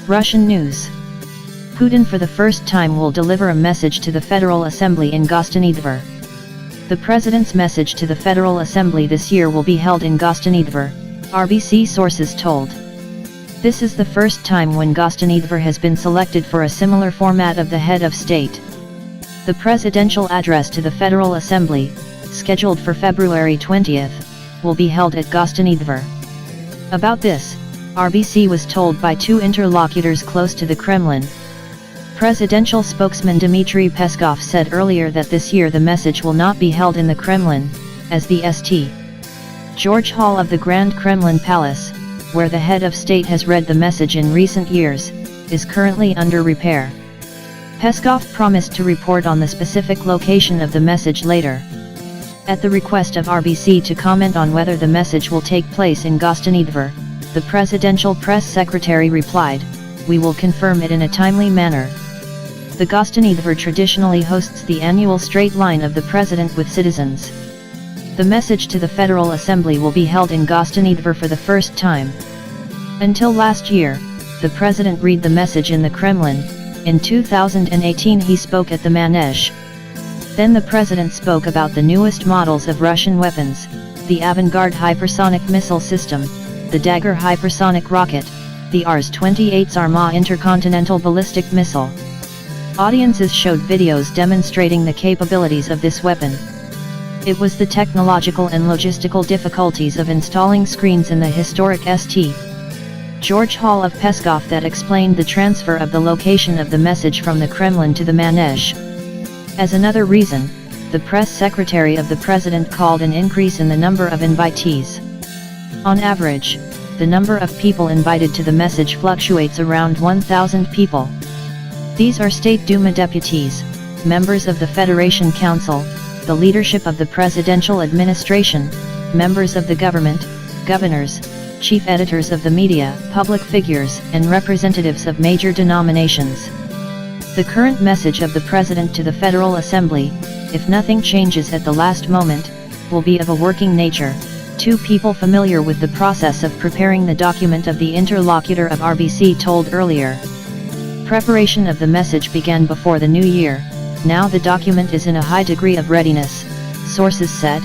Russian news. Putin for the first time will deliver a message to the Federal Assembly in Gostiny Dvor. The President's message to the Federal Assembly this year will be held in Gostiny Dvor, RBC sources told. This is the first time when Gostiny Dvor has been selected for a similar format of the head of state. The presidential address to the Federal Assembly, scheduled for February 20th, will be held at Gostiny Dvor. About this, RBC was told by two interlocutors close to the Kremlin. Presidential spokesman Dmitry Peskov said earlier that this year the message will not be held in the Kremlin, as the St. George Hall of the Grand Kremlin Palace, where the head of state has read the message in recent years, is currently under repair. Peskov promised to report on the specific location of the message later. At the request of RBC to comment on whether the message will take place in Gostiny Dvor, the presidential press secretary replied, "We will confirm it in a timely manner." The Gostiny Dvor traditionally hosts the annual straight line of the president with citizens. The message to the Federal Assembly will be held in Gostiny Dvor for the first time. Until last year, the president read the message in the Kremlin. In 2018 he spoke at the Manege. Then the president spoke about the newest models of Russian weapons, the avant-garde hypersonic missile system, the Dagger hypersonic rocket, the Rs-28 Sarma intercontinental ballistic missile. Audiences showed videos demonstrating the capabilities of this weapon. It was the technological and logistical difficulties of installing screens in the historic St. George Hall of Peskov that explained the transfer of the location of the message from the Kremlin to the Manege. As another reason, the press secretary of the president called an increase in the number of invitees. On average, the number of people invited to the message fluctuates around 1,000 people. These are State Duma deputies, members of the Federation Council, the leadership of the presidential administration, members of the government, governors, chief editors of the media, public figures, and representatives of major denominations. The current message of the President to the Federal Assembly, if nothing changes at the last moment, will be of a working nature. Two people familiar with the process of preparing the document of the interlocutor of RBC told earlier. Preparation of the message began before the new year. Now the document is in a high degree of readiness, sources said.